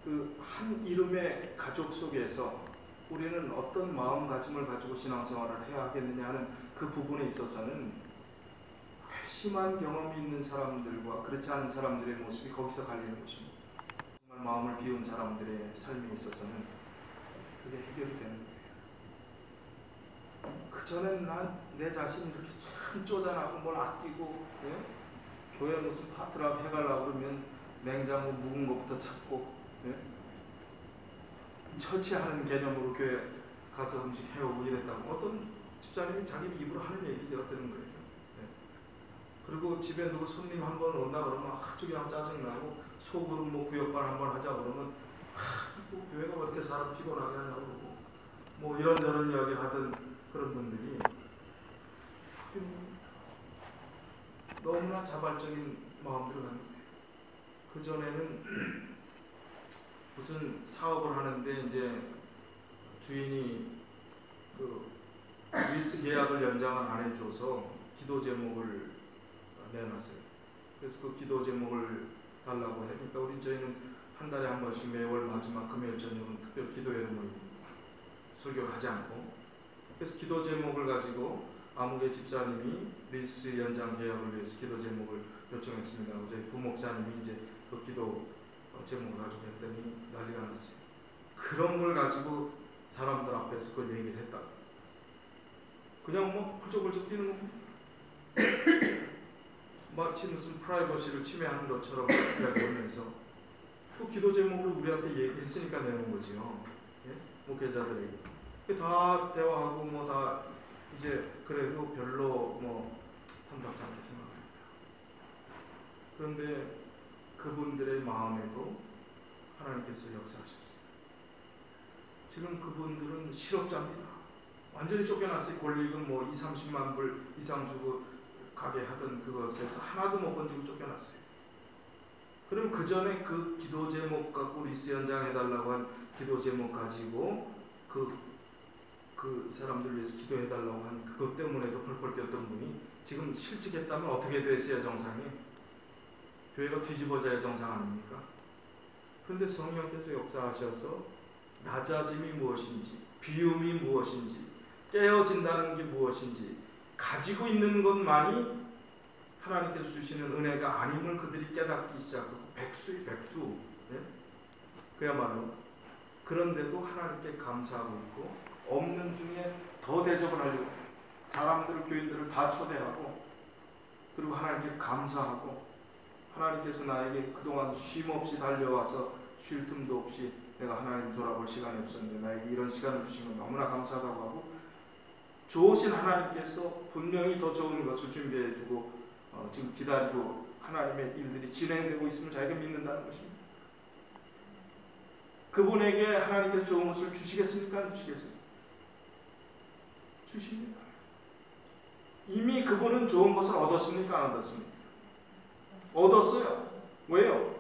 그 한 이름의 가족 속에서 우리는 어떤 마음가짐을 가지고 신앙생활을 해야 하겠느냐 하는 그 부분에 있어서는 회심한 경험이 있는 사람들과 그렇지 않은 사람들의 모습이 거기서 갈리는 것입니다. 정말 마음을 비운 사람들의 삶에 있어서는 그게 해결이 되는 거예요. 그전엔 난 내 자신이 이렇게 참 쪼잔하고 뭘 아끼고 교회 무슨 파트라고 해가려고 그러면 냉장고 묵은 것부터 찾고 처치하는 개념으로 교회 가서 음식 해오고 이랬다고 어떤 집사님이 자기 입으로 하는 얘기가 되는 거예요. 그리고 집에 누구 손님 한 번 온다 그러면 아주 그냥 짜증나고 속으로 뭐 구역반 한번 하자 그러면 뭐 교회가 왜 이렇게 사람 피곤하게 하냐고 그러고 뭐 이런저런 이야기를 하던 그런 분들이 너무나 자발적인 마음대로 가는 거예요. 그전에는 무슨 사업을 하는데 이제 주인이 그 리스 계약을 연장을 안 해줘서 기도 제목을 내놨어요. 그래서 그 기도 제목을 달라고 하니까 저희는 한 달에 한 번씩 매월 마지막 금요일 저녁은 특별 기도회를 모입니다. 설교 가지 않고. 그래서 기도 제목을 가지고 아무개 집사님이 리스 연장 계약을 위해서 기도 제목을 요청했습니다. 저희 부목사님이 이제 그 기도 제목을 가지고 했더니 난리가 났어요. 그런 걸 가지고 사람들 앞에서 그걸 얘기를 했다. 그냥 뭐 훌쩍훌쩍 뛰는 겁니다. 마치 무슨 프라이버시를 침해하는 것처럼 이야기하면서 또 기도 제목을 우리한테 얘기했으니까 내는 거지요. 목회자들에게. 다 대화하고 뭐 다 이제 그래도 별로 뭐 탐탁지 않게 생각합니다. 그런데 그분들의 마음에도 하나님께서 역사하셨어요. 지금 그분들은 실업자입니다. 완전히 쫓겨났어요. 권리금 뭐 20-30만 불 이상 주고 가게 하던 그것에서 하나도 못 건지고 쫓겨났어요. 그럼 그 전에 그 기도 제목 갖고 리스 연장 해달라고 한 기도 제목 가지고 그 사람들 위해서 기도해달라고 한 그것 때문에도 펄펄 뛰었던 분이 지금 실직했다면 어떻게 되세요? 정상이 교회가 뒤집어져야 정상 아닙니까? 그런데 성령께서 역사하셔서 낮아짐이 무엇인지, 비움이 무엇인지, 깨어진다는 게 무엇인지 가지고 있는 것만이 하나님께서 주시는 은혜가 아님을 그들이 깨닫기 시작하고 백수 그야말로. 그런데도 하나님께 감사하고 있고 없는 중에 더 대접을 하려고 사람들을 교인들을 다 초대하고 그리고 하나님께 감사하고 하나님께서 나에게 그동안 쉼없이 달려와서 쉴 틈도 없이 내가 하나님 돌아볼 시간이 없었는데 나에게 이런 시간을 주신 건 너무나 감사하다고 하고 좋으신 하나님께서 분명히 더 좋은 것을 준비해주고 지금 기다리고 하나님의 일들이 진행되고 있음을 자기가 믿는다는 것입니다. 그분에게 하나님께서 좋은 것을 주시겠습니까? 안 주시겠습니까? 주십니다. 이미 그분은 좋은 것을 얻었습니까? 안 얻었습니까? 얻었어요. 왜요?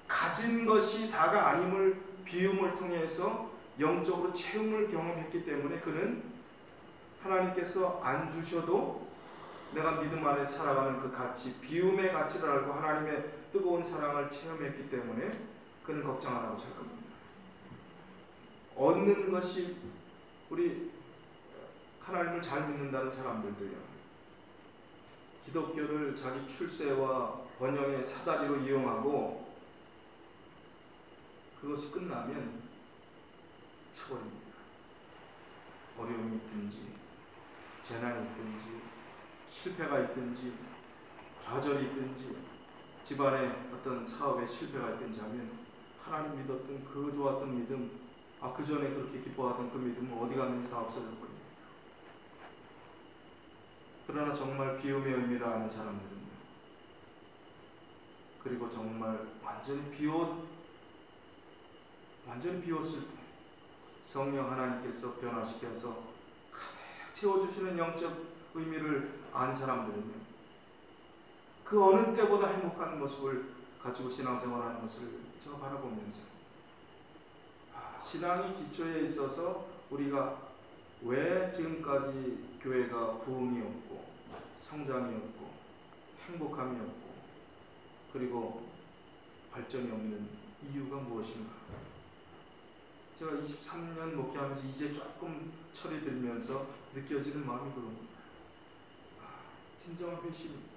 가진 것이 다가 아님을 비움을 통해서 영적으로 체험을 경험했기 때문에 그는 하나님께서 안 주셔도 내가 믿음 안에 살아가는 그 가치, 비움의 가치를 알고 하나님의 뜨거운 사랑을 체험했기 때문에 그는 걱정 안 하고 살 겁니다. 얻는 것이 우리 하나님을 잘 믿는다는 사람들도요, 기독교를 자기 출세와 번영의 사다리로 이용하고 그것이 끝나면 차버립니다. 어려움이 있든지 재난이 있든지 실패가 있든지 좌절이 있든지 집안에 어떤 사업에 실패가 있든지 하면 하나님 믿었던 그 좋았던 믿음, 그 전에 그렇게 기뻐하던 그 믿음은 어디 갔는지 다 없어져 버립니다. 그러나 정말 비움의 의미를 아는 사람들은요, 그리고 정말 완전히 비웠을 때 성령 하나님께서 변화시켜서 가득 채워주시는 영적 의미를 안 사람들은요, 그 어느 때보다 행복한 모습을 가지고 신앙생활하는 것을 제가 바라보면서 신앙의 기초에 있어서 우리가 왜 지금까지 교회가 부흥이 없고 성장이 없고 행복함이 없고 그리고 발전이 없는 이유가 무엇인가? 제가 23년 목회하면서 이제 조금 철이 들면서 느껴지는 마음이 그런 겁니다. 진정한 회심입니다.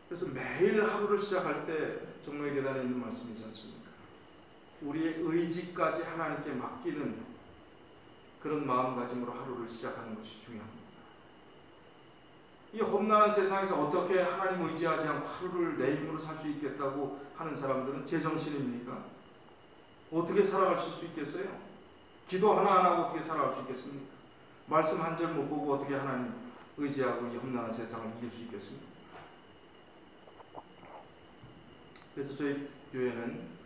그래서 매일 하루를 시작할 때 종로의 계단에 있는 말씀이지 않습니까? 우리의 의지까지 하나님께 맡기는 그런 마음가짐으로 하루를 시작하는 것이 중요합니다. 이 험난한 세상에서 어떻게 하나님 의지하지 않고 하루를 내 힘으로 살 수 있겠다고 하는 사람들은 제정신입니까? 어떻게 살아갈 수 있겠어요? 기도 하나 안 하고 어떻게 살아갈 수 있겠습니까? 말씀 한 절 못 보고 어떻게 하나님 의지하고 이 험난한 세상을 이길 수 있겠습니까? 그래서 저희 교회는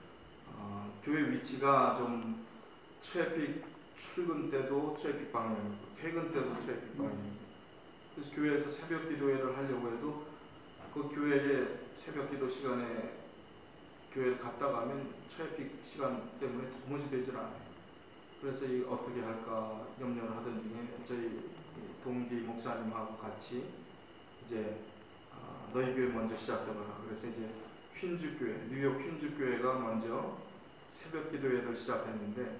교회 위치가 좀 트래픽 출근 때도 트래픽 방향이고 퇴근 때도 트래픽 방향이고, 그래서 교회에서 새벽 기도회를 하려고 해도 그 교회의 새벽 기도 시간에 교회를 갔다 가면 트래픽 시간 때문에 도무지 되질 않아요. 그래서 어떻게 할까 염려를 하던 중에 저희 동기 목사님하고 같이 이제 너희 교회 먼저 시작해봐라. 그래서 이제 퀸즈 교회, 뉴욕 퀸즈 교회가 먼저 새벽 기도회를 시작했는데,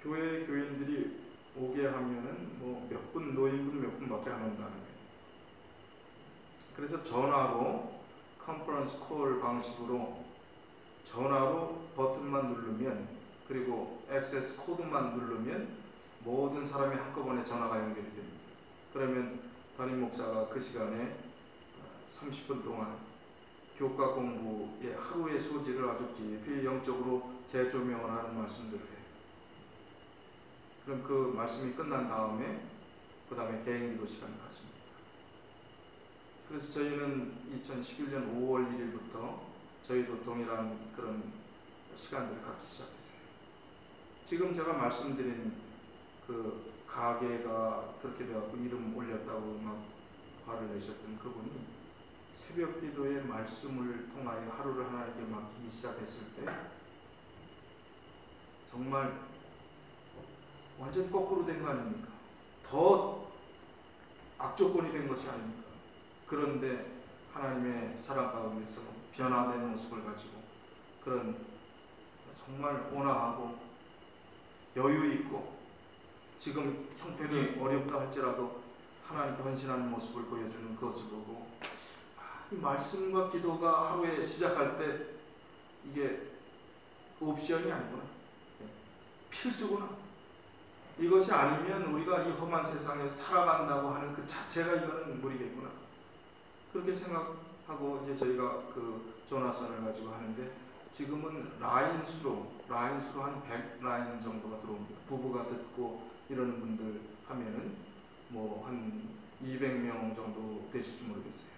교회 교인들이 오게 하면은 뭐 몇 분, 노인분 몇 분밖에 안 온다는 거예요. 그래서 전화로 컨퍼런스 콜 방식으로 전화로 버튼만 누르면, 그리고 액세스 코드만 누르면 모든 사람이 한꺼번에 전화가 연결이 됩니다. 그러면 담임 목사가 그 시간에 30분 동안 교과 공부의 하루의 소지를 아주 깊이 영적으로 재조명을 하는 말씀들을 해요. 그럼 그 말씀이 끝난 다음에 그 다음에 개인기도 시간을 갖습니다. 그래서 저희는 2011년 5월 1일부터 저희도 동일한 그런 시간들을 갖기 시작했어요. 지금 제가 말씀드린 그 가게가 그렇게 돼갖고 이름 올렸다고 막 화를 내셨던 그분이 새벽 기도의 말씀을 통하여 하루를 하나님께 맡기기 시작했을 때 정말 완전 거꾸로 된 거 아닙니까? 더 악조건이 된 것이 아닙니까? 그런데 하나님의 사랑 가운데서 변화된 모습을 가지고 그런 정말 온화하고 여유 있고 지금 형편이 어렵다 할지라도 하나님께 헌신하는 모습을 보여주는 그것을 보고 이 말씀과 기도가 하루에 시작할 때 이게 옵션이 아니구나, 필수구나. 이것이 아니면 우리가 이 험한 세상에 살아간다고 하는 그 자체가 이거는 무리겠구나. 그렇게 생각하고 이제 저희가 그 조나선을 가지고 하는데 지금은 라인 수로 한 100라인 정도가 들어옵니다. 부부가 듣고 이러는 분들 하면은 뭐 한 200명 정도 되실지 모르겠어요.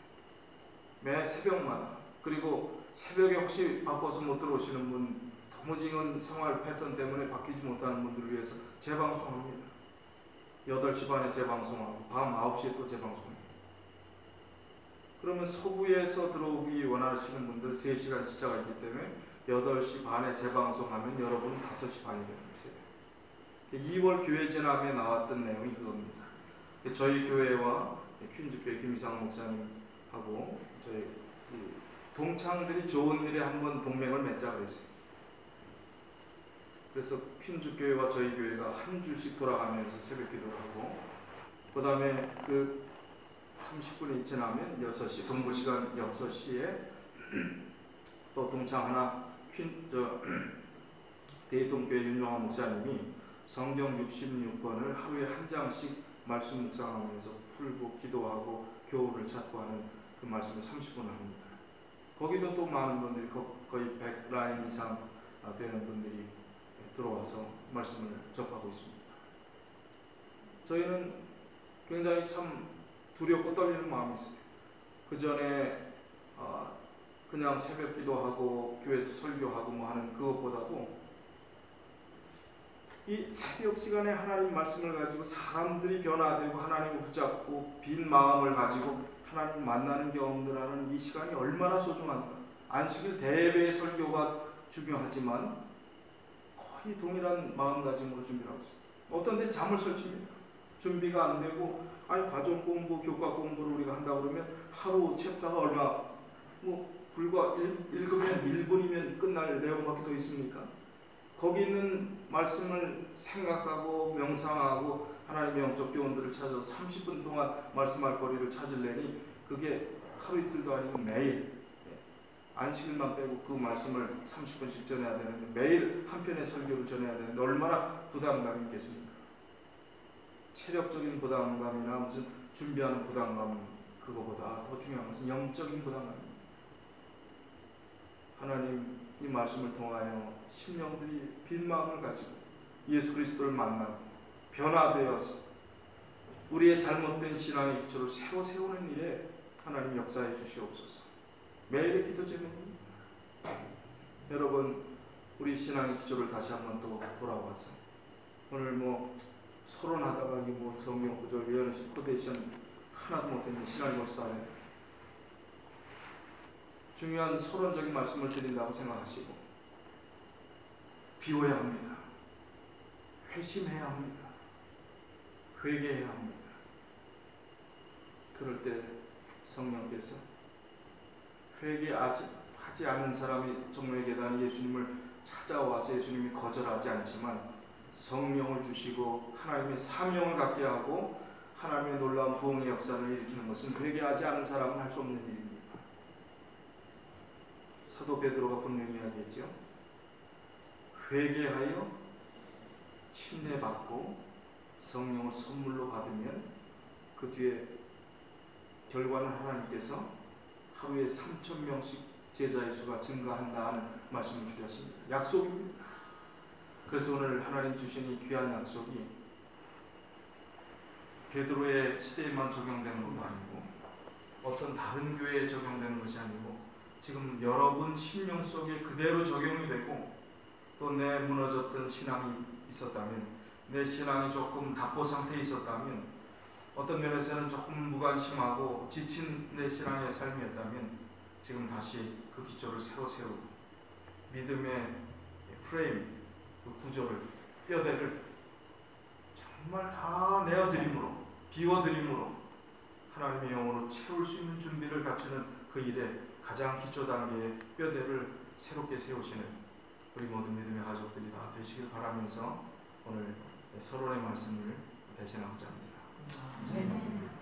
매 새벽마다. 그리고 새벽에 혹시 바빠서 못 들어오시는 분, 도무지는 생활 패턴 때문에 바뀌지 못하는 분들을 위해서 재방송합니다. 8시 반에 재방송하고 밤 9시에 또 재방송합니다. 그러면 서부에서 들어오기 원하시는 분들 3시간 시차가 있기 때문에 8시 반에 재방송하면 여러분은 5시 반이 되는 거예요. 2월 교회 진학에 나왔던 내용이 그겁니다. 저희 교회와 퀸즈교회 김이상 목사님하고 저희 동창들이 좋은 일에 한번 동맹을 맺자고 했어요. 그래서 퀸즈교회와 저희 교회가 한 주씩 돌아가면서 새벽 기도를 하고, 그 다음에 그 30분이 지나면 6시, 동부시간 6시에 또 동창 하나, 대동교회 윤영환 목사님이 성경 66권을 하루에 한 장씩 말씀 묵상하면서 풀고 기도하고 교훈을 찾고 하는 그 말씀을 30분 합니다. 거기도 또 많은 분들이 거의 100라인 이상 되는 분들이 들어와서 말씀을 접하고 있습니다. 저희는 굉장히 참 두렵고 떨리는 마음이 있어요. 그 전에 그냥 새벽 기도하고 교회에서 설교하고 뭐 하는 그것보다도 이 새벽 시간에 하나님 말씀을 가지고 사람들이 변화되고 하나님을 붙잡고 빈 마음을 가지고 하나님 만나는 경험들 하는 이 시간이 얼마나 소중한가. 안식일 대회의 설교가 중요하지만 거의 동일한 마음가짐으로 준비를 하고 있습니다. 어떤 데 잠을 설칩니다. 준비가 안 되고, 아니 과정 공부, 교과 공부를 우리가 한다 그러면 하루 챕터가 얼마, 뭐 불과 읽으면 1분이면 끝날 내용밖에 더 있습니까? 거기 있는 말씀을 생각하고 명상하고 하나님의 영적 교훈들을 찾아서 30분 동안 말씀할 거리를 찾으려니 그게 하루 이틀도 아니고 매일, 안식일만 빼고 그 말씀을 30분씩 전해야 되는데 매일 한 편의 설교를 전해야 되는데 얼마나 부담감이 있겠습니까? 체력적인 부담감이나 무슨 준비하는 부담감, 그거보다 더 중요한 것은 영적인 부담감입니다. 하나님 이 말씀을 통하여 심령들이 빈 마음을 가지고 예수 그리스도를 만나고 변화되어서 우리의 잘못된 신앙의 기초를 새로 세우는 일에 하나님 역사해 주시옵소서. 매일의 기도 제목입니다. 여러분, 우리 신앙의 기초를 다시 한번 또 돌아와서 오늘 뭐 서론하다가 뭐 성경 구절 외우는 코데이션 하나도 못했는데 시간이 벌써 다 됐네. 중요한 서론적인 말씀을 드린다고 생각하시고 비워야 합니다. 회심해야 합니다. 회개해야 합니다. 그럴 때 성령께서 회개하지 않은 사람이 정로의 계단 예수님을 찾아와서 예수님이 거절하지 않지만 성령을 주시고 하나님의 사명을 갖게 하고 하나님의 놀라운 부흥의 역사를 일으키는 것은 회개하지 않은 사람은 할 수 없는 일입니다. 사도 베드로가 분명히 이야기했죠. 회개하여 침례받고 성령을 선물로 받으면 그 뒤에 결과는 하나님께서 하루에 3,000명씩 제자의 수가 증가한다는 말씀을 주셨습니다. 약속입니다. 그래서 오늘 하나님 주신 이 귀한 약속이 베드로의 시대에만 적용되는 것도 아니고 어떤 다른 교회에 적용되는 것이 아니고 지금 여러분 심령 속에 그대로 적용이 되고 또 내 무너졌던 신앙이 있었다면, 내 신앙이 조금 답보 상태에 있었다면, 어떤 면에서는 조금 무관심하고 지친 내 신앙의 삶이었다면 지금 다시 그 기초를 새로 세우고 믿음의 프레임, 그 구조를, 뼈대를 정말 다 내어드림으로, 비워드림으로 하나님의 영으로 채울 수 있는 준비를 갖추는 그 일에 가장 기초 단계의 뼈대를 새롭게 세우시는 우리 모든 믿음의 가족들이 다 되시길 바라면서 오늘 서론의 말씀을 대신하고자 합니다.